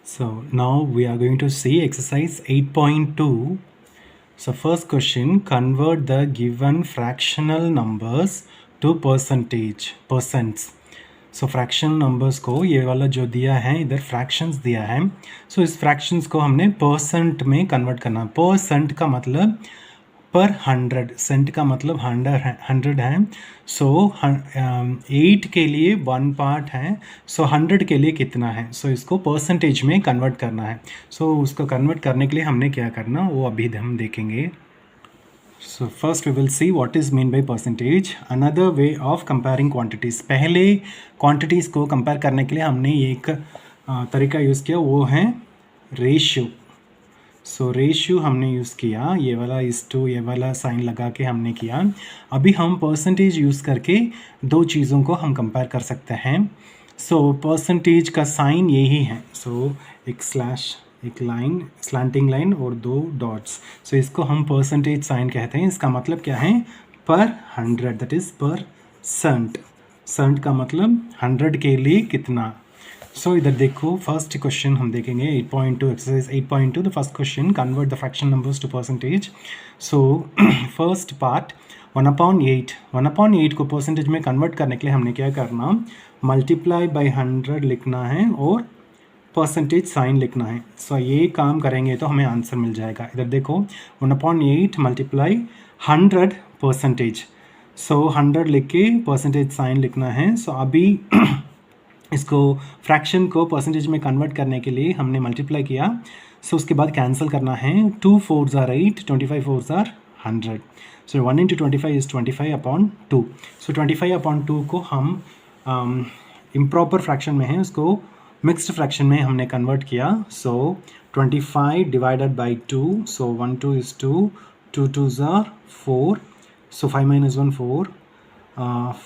So now we are going to see exercise 8.2. So first question, convert the given fractional numbers to percents. So fraction numbers को ये वाला जो दिया है इधर फ्रैक्शंस दिया है. सो इस फ्रैक्शंस को हमने परसेंट में कन्वर्ट करना. परसेंट का मतलब पर 100, सेंट का मतलब 100 है. सो 8 के लिए 1 पार्ट है. सो 100 के लिए कितना है. सो इसको परसेंटेज में कन्वर्ट करना है. सो उसको कन्वर्ट करने के लिए हमने क्या करना वो अभी हम देखेंगे. So first we will see what is mean by percentage. Another way of comparing quantities. पहले quantities को compare करने के लिए हमने एक तरीका यूज़ किया, वो है रेशियो. सो रेशियो हमने यूज़ किया, ये वाला इस टू ये वाला साइन लगा के हमने किया. अभी हम परसेंटेज यूज़ करके दो चीज़ों को हम कंपेयर कर सकते हैं. सो परसेंटेज का साइन यही है. सो एक स्लैश, एक लाइन, स्लैंटिंग लाइन और दो डॉट्स. सो इसको हम परसेंटेज साइन कहते हैं. इसका मतलब क्या है, पर 100, दैट इज़ पर सेंट. सेंट का मतलब 100 के लिए कितना. सो इधर देखो फर्स्ट क्वेश्चन हम देखेंगे 8.2 exercise 8.2. The first question, convert the fraction numbers to percentage. So first part 1/8. 1/8 को परसेंटेज में कन्वर्ट करने के लिए हमने क्या करना, मल्टीप्लाई बाई 100 लिखना है और परसेंटेज साइन लिखना है. सो ये काम करेंगे तो हमें आंसर मिल जाएगा. इधर देखो 1/8 मल्टीप्लाई 100 परसेंटेज. सो 100 लिख के परसेंटेज साइन लिखना है. सो अभी इसको फ्रैक्शन को परसेंटेज में कन्वर्ट करने के लिए हमने मल्टीप्लाई किया. सो उसके बाद कैंसिल करना है. 2 4s are 8, 25 4s are 100. So 1 into 25 is 25/2. सो 25/2 को हम इम्प्रॉपर फ्रैक्शन में है, उसको मिक्स्ड फ्रैक्शन में हमने कन्वर्ट किया. सो 25 divided by 2. So 1 2 is 2, 2 2s are 4. So 5 minus 1 4.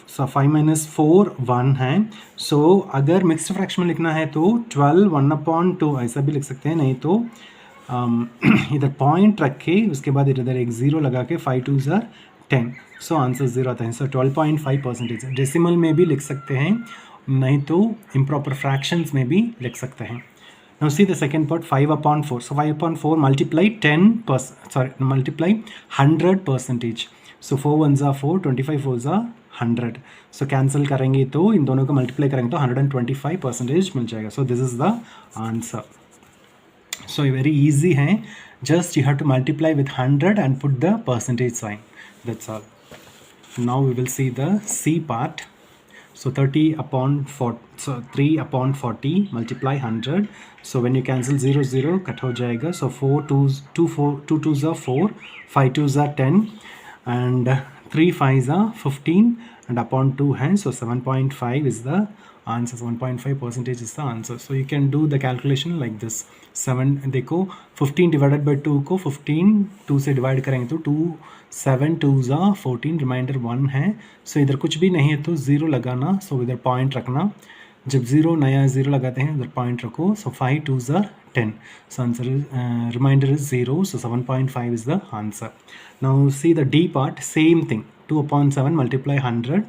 So 5 minus 4 1 है. सो अगर मिक्स्ड फ्रैक्शन में लिखना है तो 12 1/2 ऐसा भी लिख सकते हैं. नहीं तो इधर पॉइंट रख के उसके बाद इधर एक ज़ीरो लगा के 5 2s are 10. सो आंसर 0 आता है. सो 12.5%. डेसिमल में भी लिख सकते हैं, नहीं तो इम्प्रॉपर फ्रैक्शंस में भी लिख सकते हैं. Now see the second part, 5/4. So 5/4 multiply 100%. So 4 1s are 4, 25 4s are 100. So cancel करेंगे तो इन दोनों को मल्टीप्लाई करेंगे तो 125% मिल जाएगा. So this is the answer. So very easy है. Just you have to multiply with 100 and put the percentage sign. That's all. Now we will see the C part. So 30/4, so 3/40 multiply 100. So when you cancel 0 0 cut हो जाएगा. So 2 2s are 4, 5 2s are 10 and 3 5s are 15 and upon 2 है. So 7.5 is the answer. 1.5% is the answer. So you can do the calculation like this. 7 देखो 15 divided by 2 को 15 2 से divide करेंगे तो 2 7 2s are 14, remainder 1 है. सो इधर कुछ भी नहीं है तो ज़ीरो लगाना. सो इधर पॉइंट रखना. जब ज़ीरो नया ज़ीरो लगाते हैं उधर पॉइंट रखो. So 5 2s are 10. So answer remainder is 0. So 7.5 is the answer. Now see the D part, same thing. 2/7 multiply 100.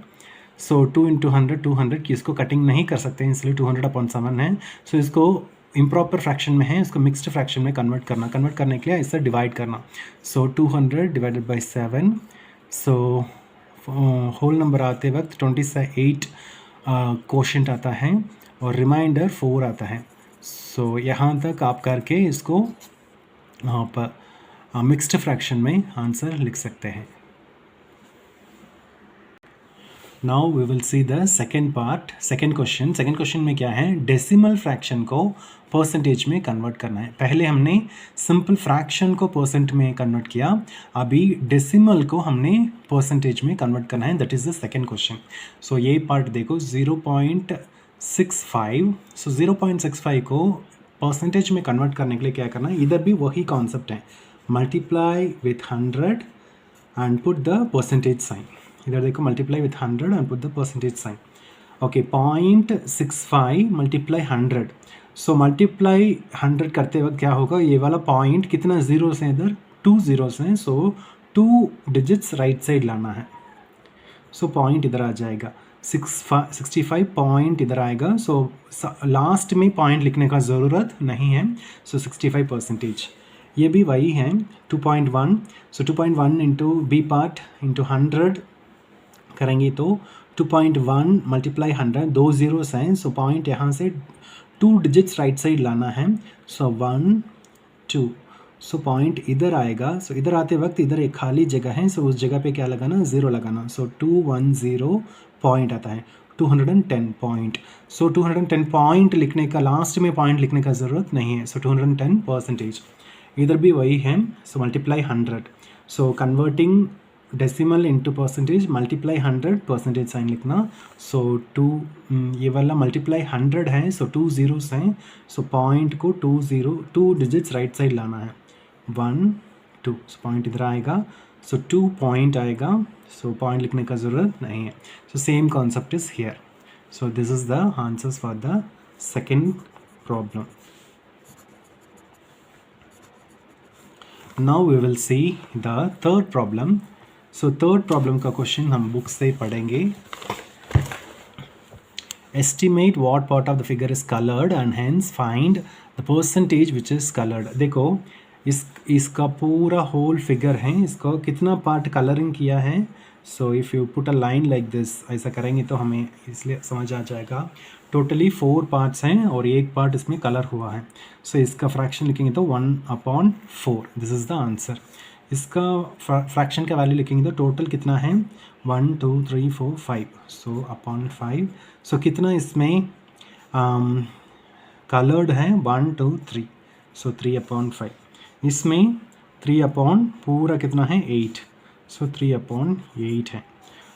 So 2 into 100 200 की इसको कटिंग नहीं कर सकते हैं, इसलिए 200/7 है. सो इसको इम्प्रॉपर फ्रैक्शन में है, इसको मिक्स्ड फ्रैक्शन में कन्वर्ट करने के लिए इससे डिवाइड करना. So 200 divided by 7. So whole number आते वक्त 28 कोशेंट आता है और रिमाइंडर 4 आता है. सो यहाँ तक आप करके इसको वहाँ पर मिक्स्ड फ्रैक्शन में आंसर लिख सकते हैं. Now we will see the second part, second question में क्या है, डेसिमल फ्रैक्शन को परसेंटेज में कन्वर्ट करना है. पहले हमने सिंपल फ्रैक्शन को परसेंट में कन्वर्ट किया, अभी डेसिमल को हमने परसेंटेज में कन्वर्ट करना है. That is the second question. So ये पार्ट देखो 0.65. सो 0.65 को परसेंटेज में कन्वर्ट करने के लिए क्या करना है, इधर भी वही कॉन्सेप्ट है, multiply with 100 and put the percentage sign. इधर देखो multiply with 100 and put the percentage sign. Okay 0.65 multiply 100. So multiply 100 करते वक्त क्या होगा, ये वाला पॉइंट कितना ज़ीरो से, इधर 2 zeros हैं. सो 2 digits राइट साइड लाना है. सो पॉइंट इधर आ जाएगा. 65 पॉइंट इधर आएगा, सो लास्ट में पॉइंट लिखने का ज़रूरत नहीं है, सो 65%। ये भी वही है 2.1, सो 2.1 इंटू बी पार्ट इंटू 100 करेंगे तो 2.1 मल्टीप्लाई 100, 2 ज़ीरोस हैं, सो पॉइंट यहाँ से 2 डिजिट्स राइट साइड लाना है, सो 1 2, सो पॉइंट इधर आएगा, सो इधर आते वक्त इधर एक खाली जगह है, सो उस जगह पे क्या लगाना, 0 लगाना, सो 210 पॉइंट आता है, 210 पॉइंट। सो 210 पॉइंट लिखने का, लास्ट में पॉइंट लिखने का ज़रूरत नहीं है, सो 210%। इधर भी वही है, so multiply 100, so converting decimal into percentage, multiply 100 percentage sign लिखना, सो 2 ये वाला मल्टीप्लाई 100 है, सो 2 ज़ीरोस हैं, सो पॉइंट को 2 डिजिट्स राइट साइड लाना है, 1 2, सो पॉइंट इधर आएगा, सो 2 पॉइंट आएगा, सो पॉइंट लिखने का ज़रूरत नहीं है, so same concept is here. So this is the answers for the second problem. Now we will see the third problem. So third problem का क्वेश्चन हम बुक से पढ़ेंगे। Estimate what part of the figure is coloured and hence find the percentage which is coloured. देखो इसका पूरा whole figure है, इसको कितना पार्ट कलरिंग किया है। So if you put a line like this, ऐसा करेंगे तो हमें इसलिए समझ आ जाएगा। टोटली 4 पार्ट्स हैं और एक पार्ट इसमें कलर हुआ है, सो इसका फ्रैक्शन लिखेंगे तो 1/4, दिस इज़ द आंसर। इसका फ्रैक्शन का वैल्यू लिखेंगे तो टोटल कितना है, 1 2 3 4 5, सो अपॉन 5। सो कितना इसमें कलर्ड है, 1 2 3, सो 3/5। इसमें 3 अपॉन पूरा कितना है, 8, सो 3/8 है।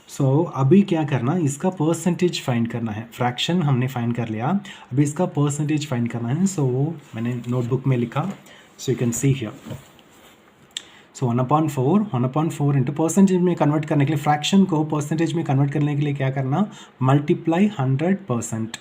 सो अभी क्या करना, इसका परसेंटेज फाइंड करना है। फ्रैक्शन हमने फाइंड कर लिया, अभी इसका परसेंटेज फाइंड करना है। सो मैंने नोटबुक में लिखा, so you can see here. So 1/4 into percentage में कन्वर्ट करने के लिए, फ्रैक्शन को परसेंटेज में कन्वर्ट करने के लिए क्या करना, multiply 100%।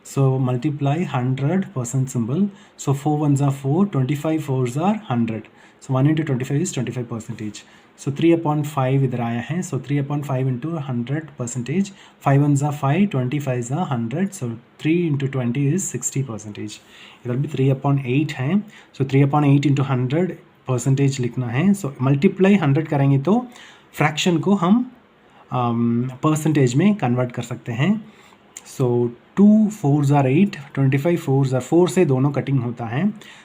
So multiply 100% symbol, so 4 1s are 4, 25 4s are 100, so 1 into 25 is 25%। सो 3/5 इधर आया है, सो 3/5 into 100%, 5 1s are 5, 25s are 100, so 3 into 20 is 60%। इधर भी 3/8 है, सो 3/8 इंटू 100% लिखना है। सो मल्टीप्लाई 100 करेंगे तो फ्रैक्शन को हम परसेंटेज में कन्वर्ट कर सकते हैं। सो 2 4s are 8, 25 4s are 4 से दोनों कटिंग होता है,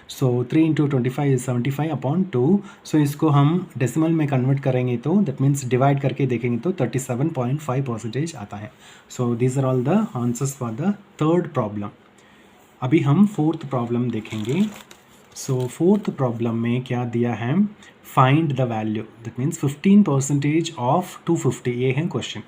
सो 3 into 25 is 75/2। सो इसको हम डेसिमल में कन्वर्ट करेंगे तो दैट मीन्स डिवाइड करके देखेंगे तो 37.5% आता है। So these are all the answers for the third problem. अभी हम फोर्थ प्रॉब्लम देखेंगे। सो फोर्थ प्रॉब्लम में क्या दिया है, find the value, that means 15% of 250, ये है क्वेश्चन।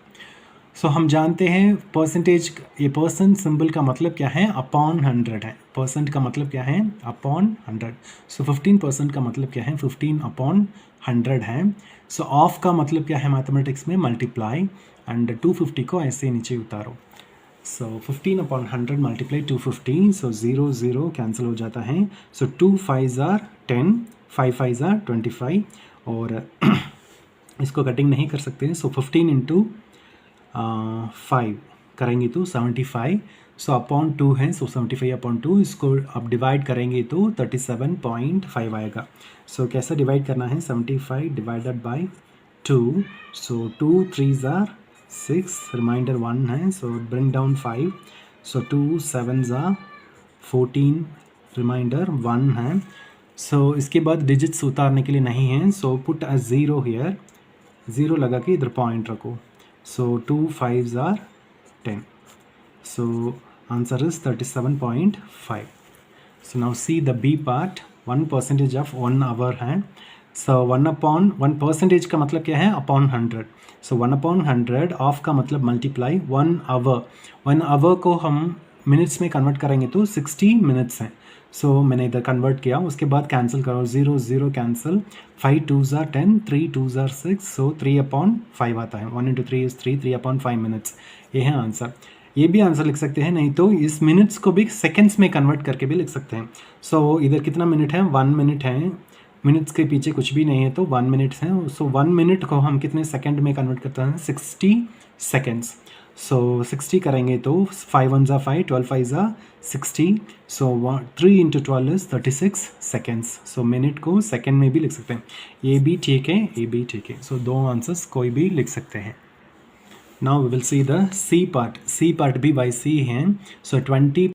सो हम जानते हैं परसेंटेज, ये परसेंट सिंबल का मतलब क्या है, अपॉन 100 है। परसेंट का मतलब क्या है, अपॉन 100। सो 15% का मतलब क्या है, 15/100 है। सो ऑफ का मतलब क्या है मैथमेटिक्स में, मल्टीप्लाई, एंड 250 को ऐसे नीचे उतारो। सो 15/100 मल्टीप्लाई 250, सो 0 0 कैंसिल हो जाता है। सो 2 5s are 10, 5 5s are 25, और इसको कटिंग नहीं कर सकते हैं। सो 15 इंटू 5 करेंगे तो 75, सो अपॉन 2 है, सो 75/2, इसको अब डिवाइड करेंगे तो 37.5 आएगा। सो कैसा डिवाइड करना है, 75 divided by 2, so 2 3s are 6, remainder 1 है, so bring down 5, so 2 7s are 14, remainder 1 है। सो इसके बाद डिजिट्स उतारने के लिए नहीं है, सो पुट अ 0 हियर, 0 लगा के इधर पॉइंट रखो। So 2 5s are 10. So answer is 37.5. So now see the B part, 1% of 1 hour है। So 1% का मतलब क्या है, upon 100। So 1/100 ऑफ का मतलब मल्टीप्लाई 1 hour। 1 hour को हम मिनट्स में कन्वर्ट करेंगे तो 60 मिनट्स हैं। सो मैंने इधर कन्वर्ट किया, उसके बाद कैंसिल करो, 0 0 cancel, 5 2s are 10, 3 2s are 6, सो 3/5 आता है। 1 into 3 is 3, 3/5 मिनट्स, ये है आंसर। ये भी आंसर लिख सकते हैं, नहीं तो इस मिनट्स को भी सेकेंड्स में कन्वर्ट करके भी लिख सकते हैं। सो इधर कितना मिनट है, 1 मिनट है, मिनट्स के पीछे कुछ भी नहीं है तो 1 मिनट है। सो 1 मिनट को हम कितने सेकेंड में कन्वर्ट करते हैं, 60 सेकेंड्स। सो 60 करेंगे तो 5 1 ज़ा 5, 12 5 ज़ा 60. सो 3 into 12 is 36 seconds. So minute को सेकेंड में भी लिख सकते हैं. ये भी ठीक है, ये भी ठीक है. सो दो आंसर्स कोई भी लिख सकते हैं. Now we will see the C part. C part भी बाई सी हैं. सो 20